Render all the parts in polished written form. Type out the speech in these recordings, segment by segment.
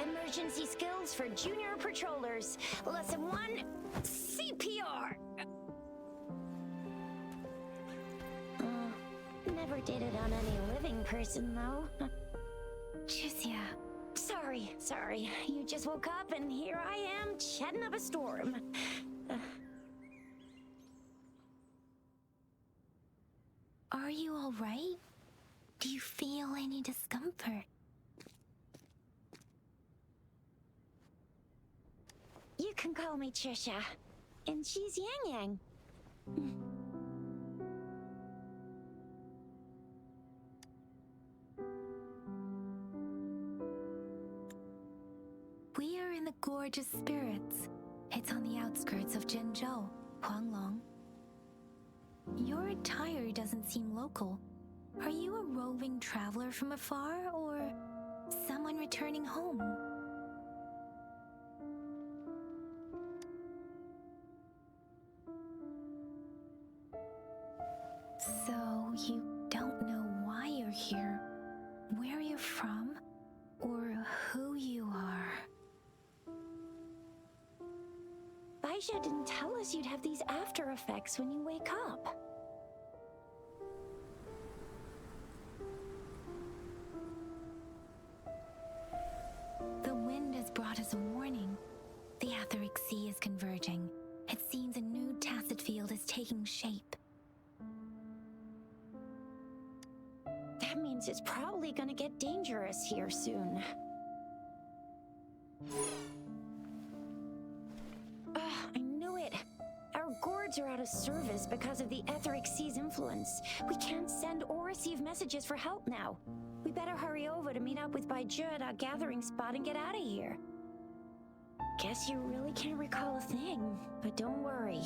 Emergency skills for junior patrollers. Lesson 1, CPR. Never did it on any living person, though. Juicia. Sorry. You just woke up and here I am, chatting up a storm. Are you all right? Do you feel any discomfort? You can call me Trisha, and she's Yang Yang. We are in the Gorgeous Spirits. It's on the outskirts of Zhenzhou, Huanglong. Your attire doesn't seem local. Are you a roving traveler from afar, or someone returning home? So, you don't know why you're here, where you're from, or who you are? Baisha didn't tell us you'd have these after effects when you wake up. The wind has brought us a warning. The Etheric Sea is converging. It seems a new tacit field is taking shape. That means it's probably gonna get dangerous here soon. I knew it. Our gourds are out of service because of the Etheric Sea's influence. We can't send or receive messages for help now. We better hurry over to meet up with Baiju at our gathering spot and get out of here. Guess you really can't recall a thing, but don't worry.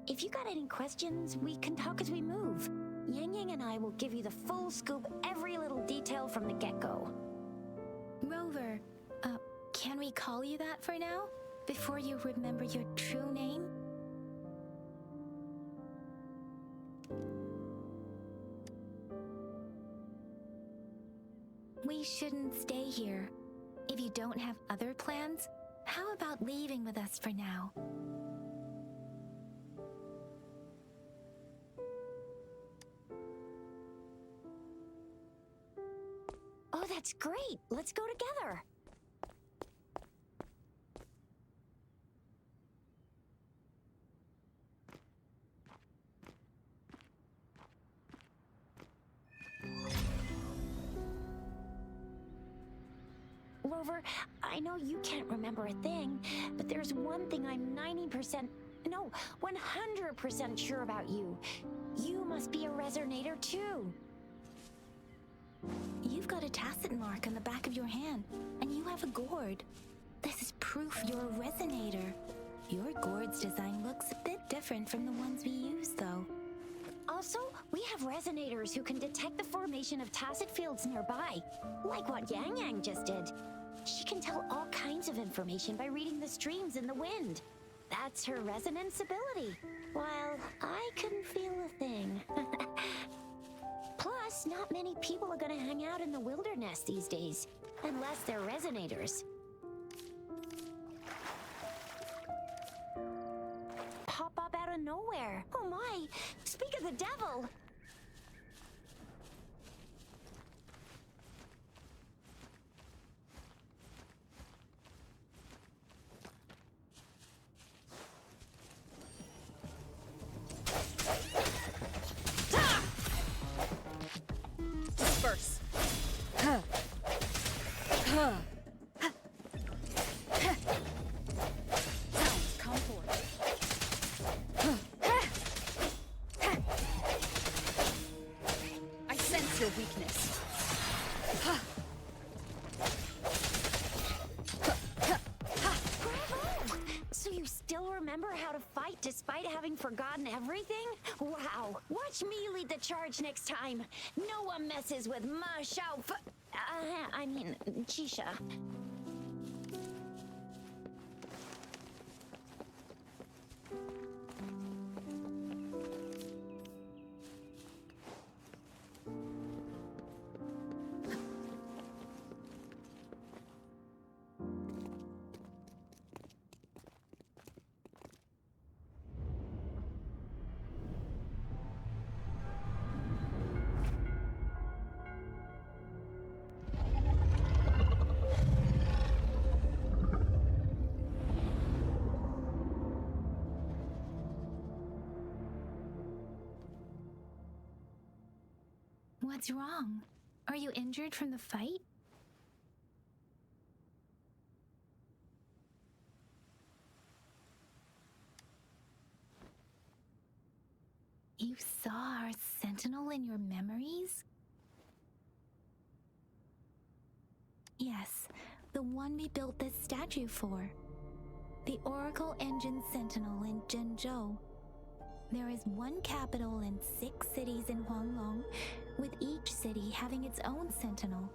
If you got any questions, we can talk as we move. Yang Yang and I will give you the full scoop, every little detail from the get-go. Rover, can we call you that for now? Before you remember your true name? We shouldn't stay here. If you don't have other plans, how about leaving with us for now? Oh, that's great. Let's go together. Rover, I know you can't remember a thing, but there's one thing I'm 90%, no, 100% sure about you. You must be a resonator too. You've got a tacit mark on the back of your hand, and you have a gourd. This is proof you're a resonator. Your gourd's design looks a bit different from the ones we use, though. Also, we have resonators who can detect the formation of tacit fields nearby, like what Yang Yang just did. She can tell all kinds of information by reading the streams in the wind. That's her resonance ability, while I couldn't feel a thing. Plus, not many people are gonna hang out in the wilderness these days, unless they're resonators. Pop up out of nowhere. Oh my, speak of the devil. Disperse. Sounds come forth. I sense your weakness. Bravo! So you still remember how to fight despite having forgotten everything? Wow! Watch me lead the charge next time. No one messes with my shout. I mean, Chisha. What's wrong? Are you injured from the fight? You saw our sentinel in your memories? Yes, the one we built this statue for. The Oracle Engine Sentinel in Zhenzhou. There is one capital and 6 cities in Huanglong, with each city having its own sentinel.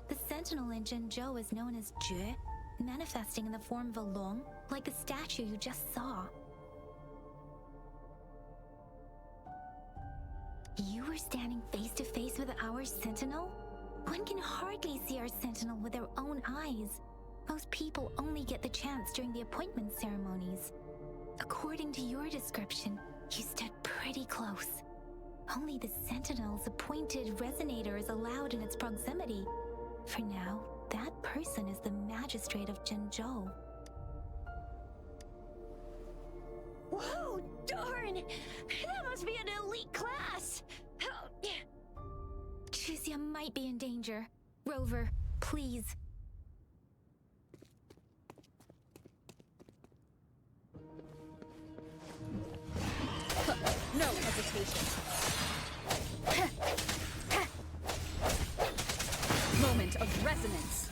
The sentinel in Zhenzhou is known as Jue, manifesting in the form of a long, like the statue you just saw. You were standing face to face with our sentinel? One can hardly see our sentinel with their own eyes. Most people only get the chance during the appointment ceremonies. According to your description, you stood pretty close. Only the sentinel's appointed resonator is allowed in its proximity. For now, that person is the magistrate of Zhenzhou. Whoa, darn! That must be an elite class! Chizia might be in danger. Rover, please. No hesitation. Moment of resonance.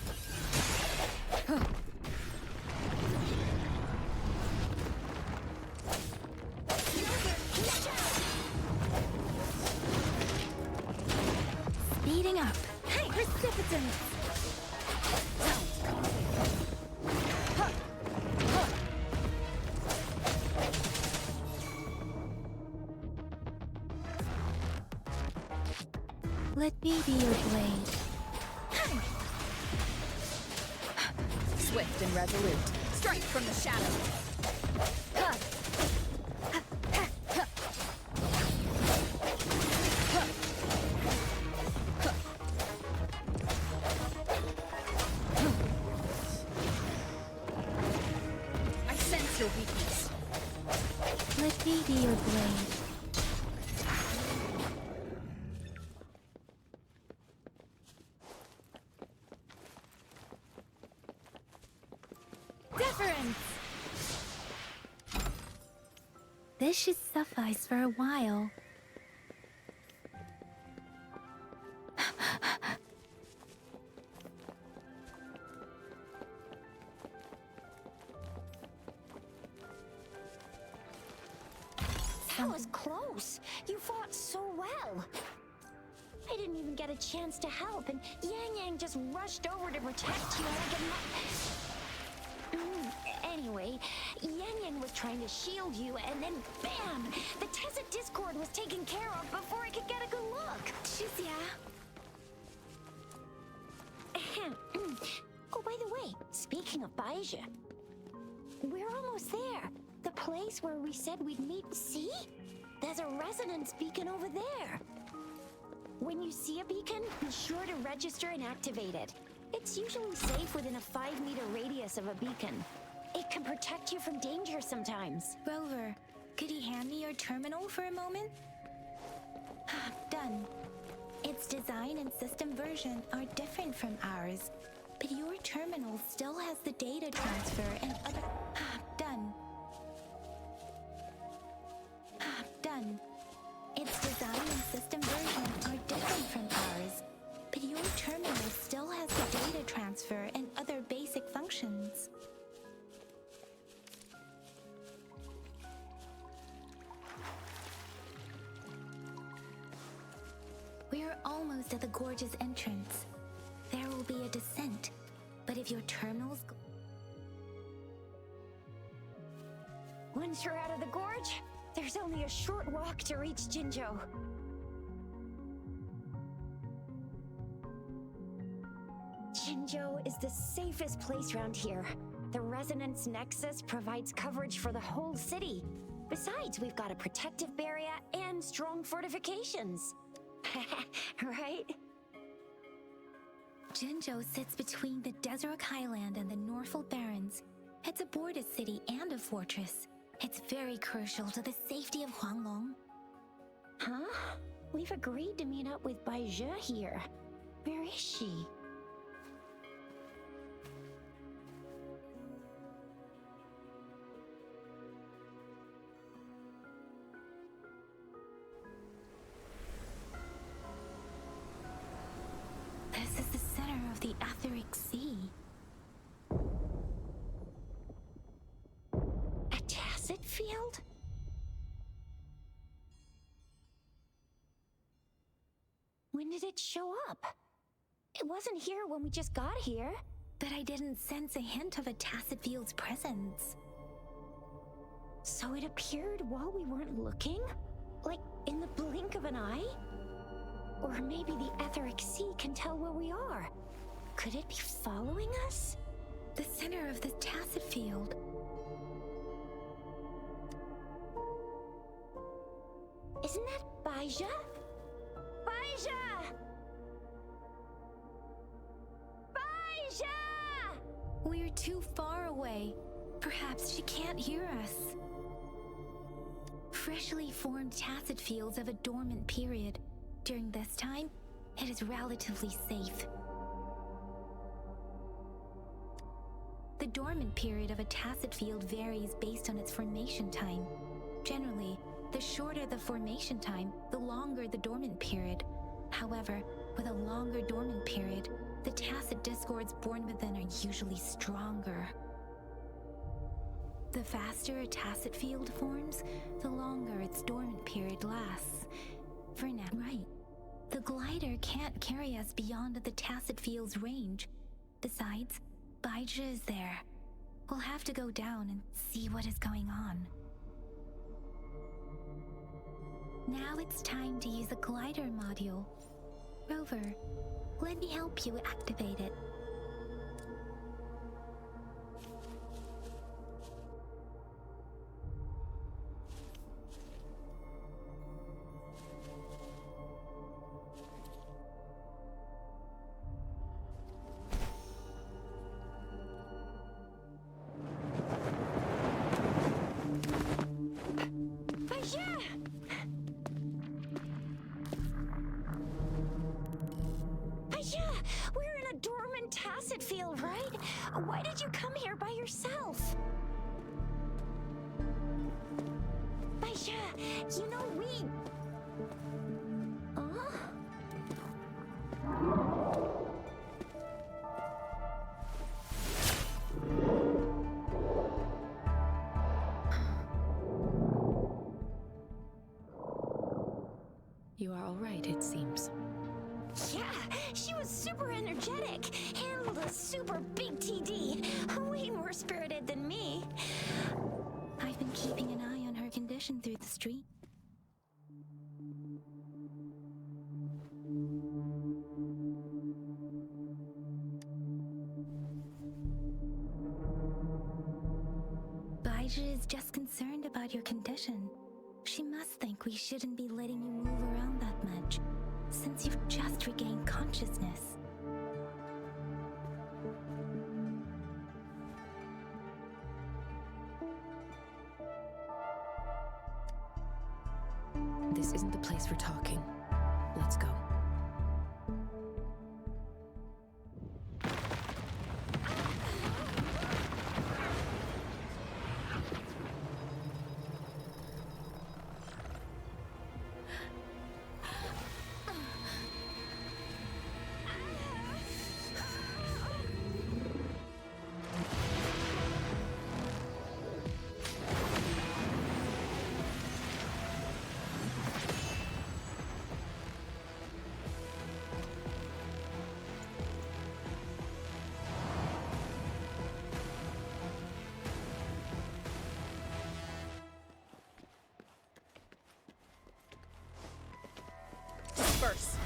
Speeding up. Hey, precipitant! Sounds complicated. Let me be your blade. Swift and resolute. Strike from the shadow. I sense your weakness. Let me be your blade. This should suffice for a while. That was close. You fought so well. I didn't even get a chance to help, and Yang just rushed over to protect you like a Anyway, Yang was trying to shield you, and then bam! The Tacit Discord was taken care of before I could get a good look. Oh, by the way, speaking of Baija, we're almost there. The place where we said we'd meet. See? There's a resonance beacon over there. When you see a beacon, be sure to register and activate it. It's usually safe within a 5-meter radius of a beacon. It can protect you from danger sometimes. Rover, could you hand me your terminal for a moment? Done. Its design and system version are different from ours, but your terminal still has the data transfer and other... Done. Done. Its design and system version are different from ours, but your terminal still has the data transfer and other basic functions. We're almost at the gorge's entrance. There will be a descent, but if your terminal's... Once you're out of the gorge, there's only a short walk to reach Jinzhou. Jinzhou is the safest place around here. The Resonance Nexus provides coverage for the whole city. Besides, we've got a protective barrier and strong fortifications. Right? Jinzhou sits between the Desert Highland and the Norfolk Barrens. It's a border city and a fortress. It's very crucial to the safety of Huanglong. Huh? We've agreed to meet up with Baija here. Where is she? This is the center of the Etheric Sea. A tacit field? When did it show up? It wasn't here when we just got here. But I didn't sense a hint of a tacit field's presence. So it appeared while we weren't looking? Like in the blink of an eye? Or maybe the Etheric Sea can tell where we are. Could it be following us? The center of the tacit field. Isn't that Baija? Baija! Baija! We're too far away. Perhaps she can't hear us. Freshly formed tacit fields have a dormant period. During this time, it is relatively safe. The dormant period of a tacit field varies based on its formation time. Generally, the shorter the formation time, the longer the dormant period. However, with a longer dormant period, the tacit discords born within are usually stronger. The faster a tacit field forms, the longer its dormant period lasts. For now, right. The glider can't carry us beyond the tacit field's range. Besides, Baija is there. We'll have to go down and see what is going on. Now it's time to use the glider module. Rover, let me help you activate it. We're in a dormant tacit field, right? Why did you come here by yourself? Baija! You know, we... You are all right, it seems. Yeah, she was super energetic, handled a super big TD, way more spirited than me. I've been keeping an eye on her condition through the street. Baija is just concerned about your condition. She must think we shouldn't be letting you move around that much, since you've just regained consciousness. This isn't the place for talking. Let's go. Disperse.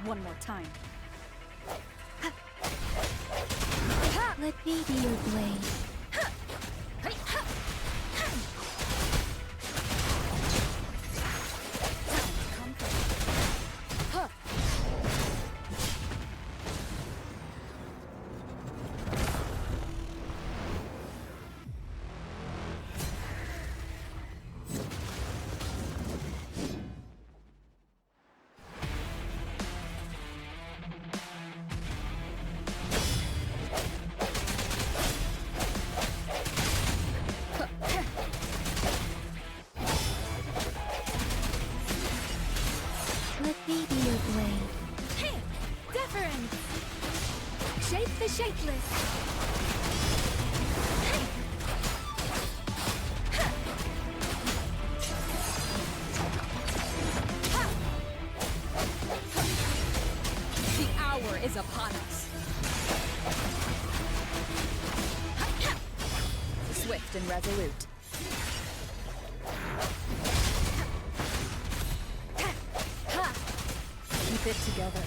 One more time. Let me be your blade. Let me be your blade. Hey! Deference! Shape the shapeless! Hey! Ha! Ha! The hour is upon us. Ha! Ha! Swift and resolute. Keep it together.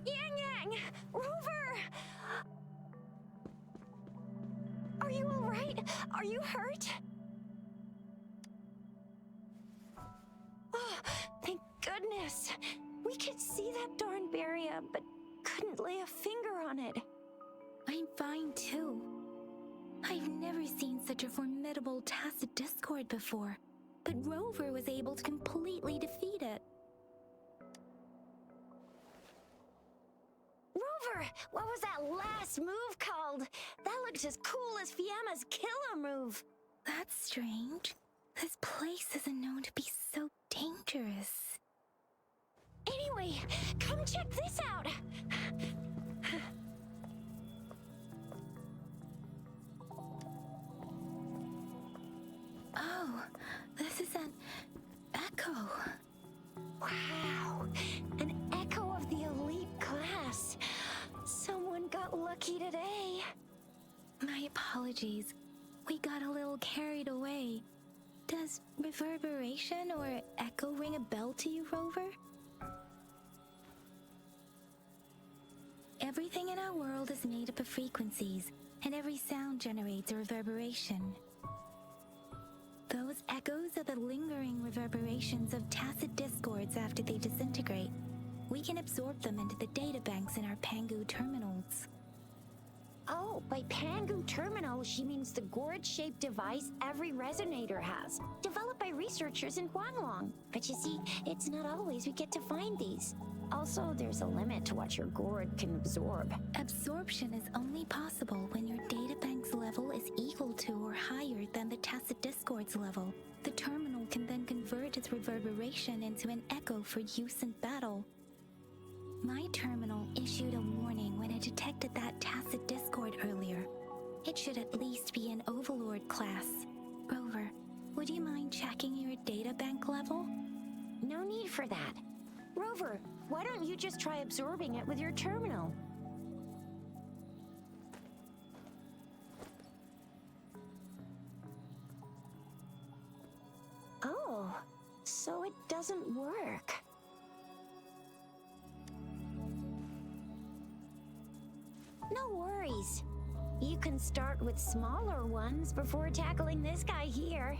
Yang Yang! Rover! Are you all right? Are you hurt? Oh, thank goodness. We could see that darn barrier, but couldn't lay a finger on it. I'm fine too. I've never seen such a formidable tacit discord before, but Rover was able to completely defeat it. Rover, what was that last move called? That looked as cool as Fiamma's killer move. That's strange. This place isn't known to be so dangerous. Anyway, come check this out. this is an echo. Wow, an echo of the elite class. Someone got lucky today. My apologies. We got a little carried away. Does reverberation or echo ring a bell to you, Rover? Everything in our world is made up of frequencies, and every sound generates a reverberation. Those echoes are the lingering reverberations of tacit discords after they disintegrate. We can absorb them into the databanks in our Pangu terminals. Oh, by Pangu terminal, she means the gourd-shaped device every resonator has, developed by researchers in Huanglong. But you see, it's not always we get to find these. Also, there's a limit to what your gourd can absorb. Absorption is only possible when your databank's level is equal to or higher than the tacit discord's level. The terminal can then convert its reverberation into an echo for use in battle. My terminal issued a warning when it detected that tacit discord earlier. It should at least be an Overlord class. Rover, would you mind checking your databank level? No need for that. Rover, why don't you just try absorbing it with your terminal? Oh, so it doesn't work. No worries. You can start with smaller ones before tackling this guy here.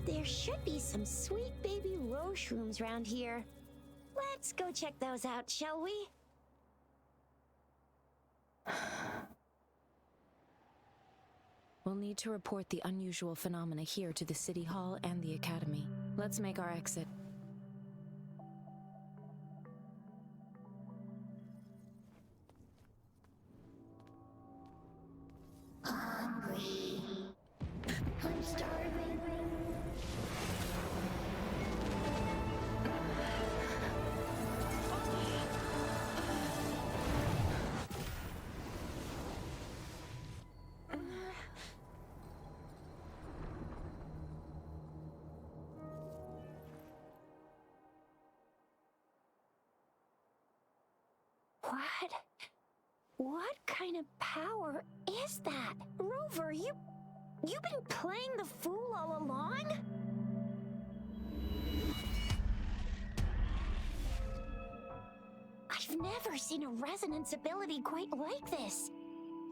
There should be some sweet baby roche rooms around here. Let's go check those out, shall we? We'll need to report the unusual phenomena here to the City Hall and the Academy. Let's make our exit. Hungry. I'm starving. What kind of power is that? Rover, you've been playing the fool all along? I've never seen a resonance ability quite like this.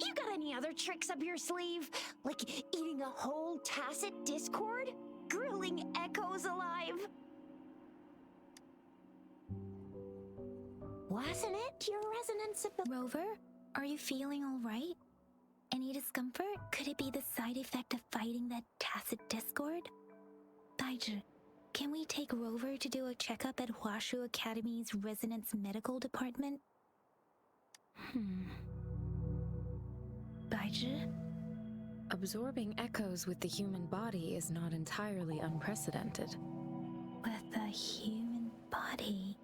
You got any other tricks up your sleeve? Like eating a whole tacit discord? Grilling echoes alive? Wasn't it your resonance ability? Rover, are you feeling all right? Any discomfort? Could it be the side effect of fighting that tacit discord? Baizhi, can we take Rover to do a checkup at Huashu Academy's Resonance Medical Department? Baizhi? Absorbing echoes with the human body is not entirely unprecedented. With the human body...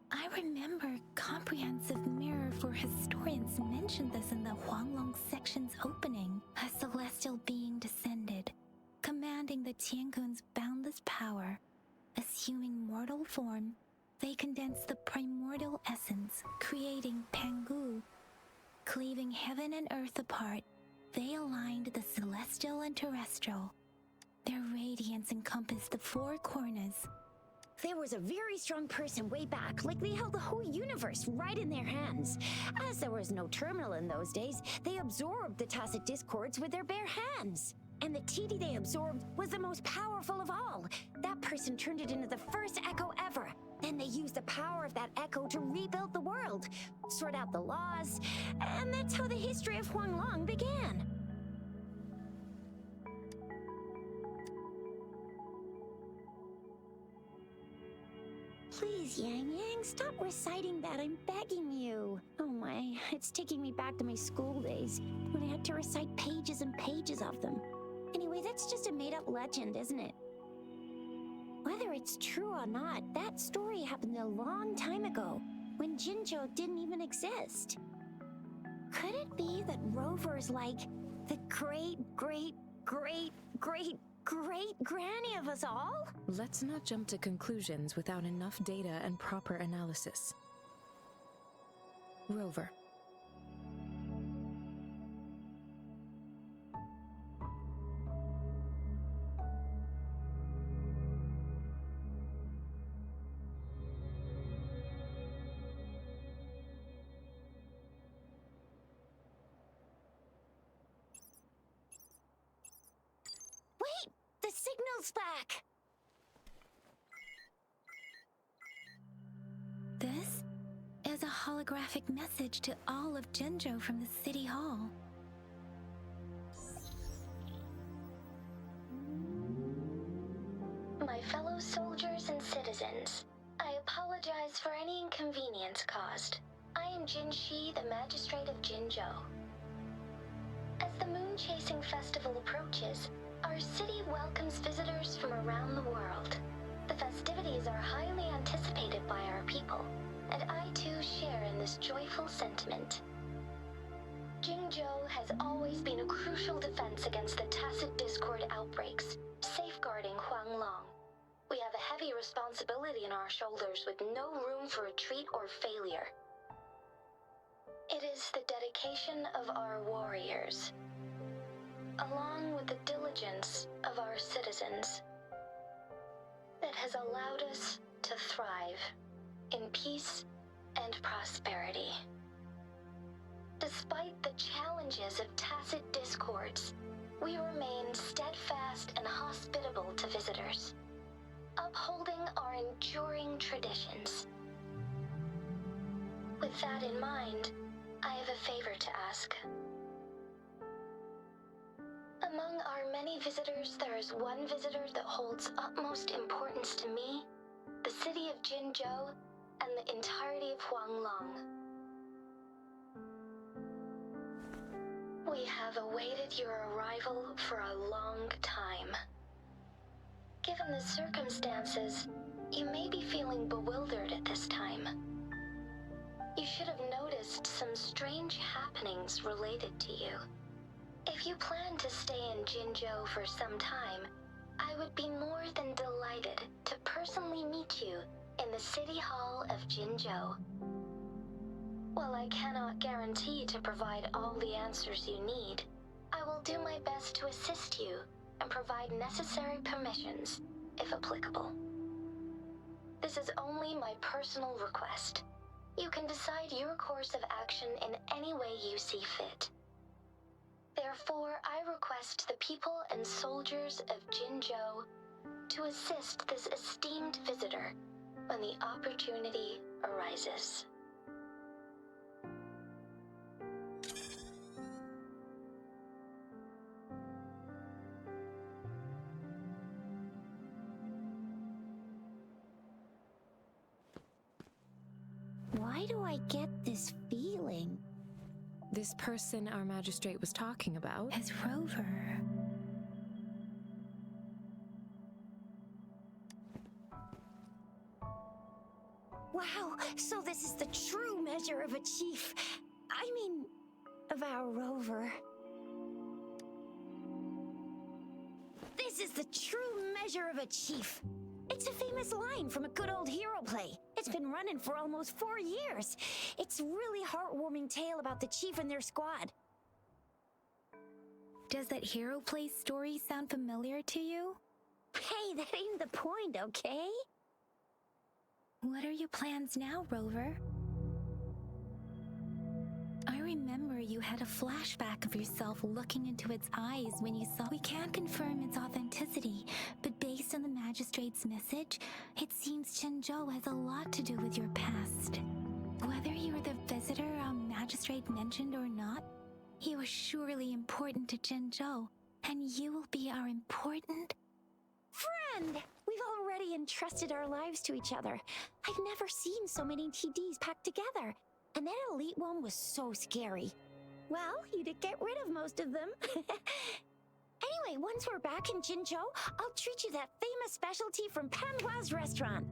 I remember Comprehensive Mirror for Historians mentioned this in the Huanglong section's opening. A celestial being descended, commanding the Tiankun's boundless power. Assuming mortal form, they condensed the primordial essence, creating Pangu. Cleaving heaven and earth apart, they aligned the celestial and terrestrial. Their radiance encompassed the four corners. There was a very strong person way back, like they held the whole universe right in their hands. As there was no terminal in those days, they absorbed the tacit discords with their bare hands. And the TD they absorbed was the most powerful of all. That person turned it into the first echo ever. Then they used the power of that echo to rebuild the world, sort out the laws, and that's how the history of Huanglong began. Please, Yang Yang, stop reciting that. I'm begging you. Oh my, it's taking me back to my school days when I had to recite pages and pages of them. Anyway, that's just a made-up legend, isn't it? Whether it's true or not, that story happened a long time ago, when Jinzhou didn't even exist. Could it be that Rover's like the great, great, great-great-great-granny of us all? Let's not jump to conclusions without enough data and proper analysis. Rover. Wait! The signal's back! This is a holographic message to all of Jinzhou from the City Hall. My fellow soldiers and citizens, I apologize for any inconvenience caused. I am Jin Shi, the Magistrate of Jinzhou. As the Moon-Chasing Festival approaches, our city welcomes visitors from around the world. The festivities are highly anticipated by our people, and I too share in this joyful sentiment. Jinzhou has always been a crucial defense against the tacit discord outbreaks, safeguarding Huanglong. We have a heavy responsibility on our shoulders with no room for retreat or failure. It is the dedication of our warriors, along with the diligence of our citizens, that has allowed us to thrive in peace and prosperity. Despite the challenges of tacit discords, we remain steadfast and hospitable to visitors, upholding our enduring traditions. With that in mind, I have a favor to ask. Among our many visitors, there is one visitor that holds utmost importance to me, the city of Jinzhou, and the entirety of Huanglong. We have awaited your arrival for a long time. Given the circumstances, you may be feeling bewildered at this time. You should have noticed some strange happenings related to you. If you plan to stay in Jinzhou for some time, I would be more than delighted to personally meet you in the City Hall of Jinzhou. While I cannot guarantee to provide all the answers you need, I will do my best to assist you and provide necessary permissions, if applicable. This is only my personal request. You can decide your course of action in any way you see fit. Therefore, I request the people and soldiers of Jinzhou to assist this esteemed visitor when the opportunity arises. Why do I get this feeling? This person our magistrate was talking about. As Rover. Wow, so this is the true measure of a chief. I mean, of our rover. This is the true measure of a chief. It's a famous line from a good old hero play. It's been running for almost 4 years. It's a really heartwarming tale about the chief and their squad. Does that hero play story sound familiar to you? Hey, that ain't the point, okay? What are your plans now, Rover? I remember you had a flashback of yourself looking into its eyes when you saw. We can't confirm its authenticity, but based on the magistrate's message, it seems Jinzhou has a lot to do with your past. Whether you're the visitor our magistrate mentioned or not, you are surely important to Jinzhou, and you will be our important Friend! We've already entrusted our lives to each other. I've never seen so many TDs packed together. And that elite one was so scary. Well, you did get rid of most of them. Anyway, once we're back in Jinzhou, I'll treat you that famous specialty from Panhua's restaurant.